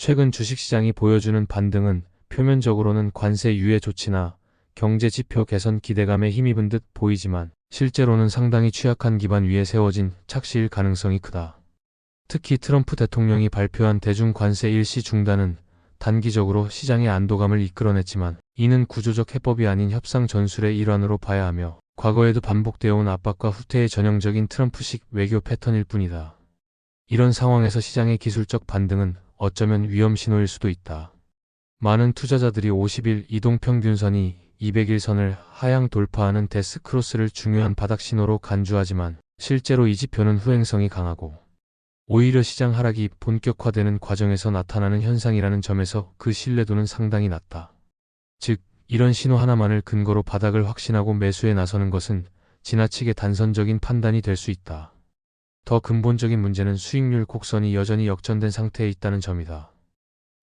최근 주식시장이 보여주는 반등은 표면적으로는 관세 유예 조치나 경제 지표 개선 기대감에 힘입은 듯 보이지만 실제로는 상당히 취약한 기반 위에 세워진 착시일 가능성이 크다. 특히 트럼프 대통령이 발표한 대중 관세 일시 중단은 단기적으로 시장의 안도감을 이끌어냈지만 이는 구조적 해법이 아닌 협상 전술의 일환으로 봐야 하며 과거에도 반복되어 온 압박과 후퇴의 전형적인 트럼프식 외교 패턴일 뿐이다. 이런 상황에서 시장의 기술적 반등은 어쩌면 위험 신호일 수도 있다. 많은 투자자들이 50일 이동평균선이 200일선을 하향 돌파하는 데스크로스를 중요한 바닥 신호로 간주하지만 실제로 이 지표는 후행성이 강하고 오히려 시장 하락이 본격화되는 과정에서 나타나는 현상이라는 점에서 그 신뢰도는 상당히 낮다. 즉, 이런 신호 하나만을 근거로 바닥을 확신하고 매수에 나서는 것은 지나치게 단선적인 판단이 될 수 있다. 더 근본적인 문제는 수익률 곡선이 여전히 역전된 상태에 있다는 점이다.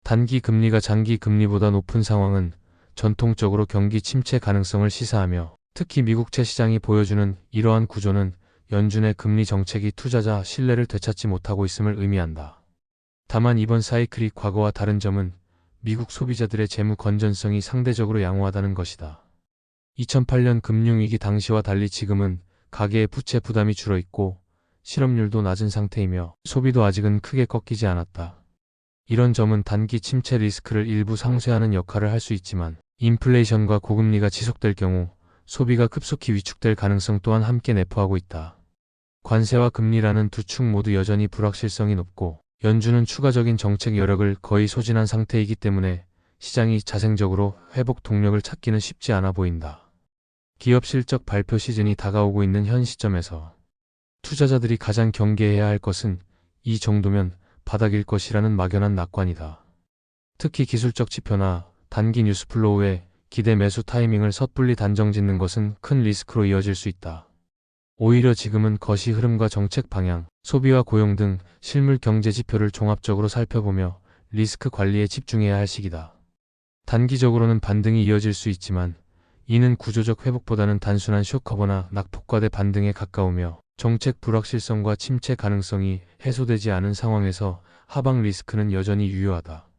단기 금리가 장기 금리보다 높은 상황은 전통적으로 경기 침체 가능성을 시사하며 특히 미국채 시장이 보여주는 이러한 구조는 연준의 금리 정책이 투자자 신뢰를 되찾지 못하고 있음을 의미한다. 다만 이번 사이클이 과거와 다른 점은 미국 소비자들의 재무 건전성이 상대적으로 양호하다는 것이다. 2008년 금융위기 당시와 달리 지금은 가계의 부채 부담이 줄어있고 실업률도 낮은 상태이며 소비도 아직은 크게 꺾이지 않았다. 이런 점은 단기 침체 리스크를 일부 상쇄하는 역할을 할 수 있지만 인플레이션과 고금리가 지속될 경우 소비가 급속히 위축될 가능성 또한 함께 내포하고 있다. 관세와 금리라는 두 축 모두 여전히 불확실성이 높고 연준은 추가적인 정책 여력을 거의 소진한 상태이기 때문에 시장이 자생적으로 회복 동력을 찾기는 쉽지 않아 보인다. 기업 실적 발표 시즌이 다가오고 있는 현 시점에서 투자자들이 가장 경계해야 할 것은 이 정도면 바닥일 것이라는 막연한 낙관이다. 특히 기술적 지표나 단기 뉴스플로우에 기대 매수 타이밍을 섣불리 단정짓는 것은 큰 리스크로 이어질 수 있다. 오히려 지금은 거시 흐름과 정책 방향, 소비와 고용 등 실물 경제 지표를 종합적으로 살펴보며 리스크 관리에 집중해야 할 시기다. 단기적으로는 반등이 이어질 수 있지만 이는 구조적 회복보다는 단순한 쇼커버나 낙폭과대 반등에 가까우며 정책 불확실성과 침체 가능성이 해소되지 않은 상황에서 하방 리스크는 여전히 유효하다.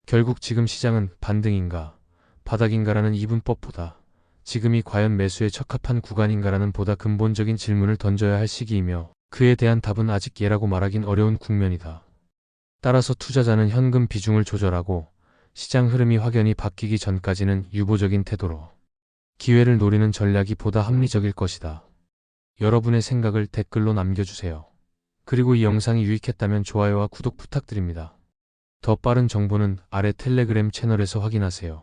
결국 지금 시장은 반등인가, 바닥인가라는 이분법보다 지금이 과연 매수에 적합한 구간인가라는 보다 근본적인 질문을 던져야 할 시기이며 그에 대한 답은 아직 예라고 말하긴 어려운 국면이다. 따라서 투자자는 현금 비중을 조절하고 시장 흐름이 확연히 바뀌기 전까지는 유보적인 태도로 기회를 노리는 전략이 보다 합리적일 것이다. 여러분의 생각을 댓글로 남겨주세요. 그리고 이 영상이 유익했다면 좋아요와 구독 부탁드립니다. 더 빠른 정보는 아래 텔레그램 채널에서 확인하세요.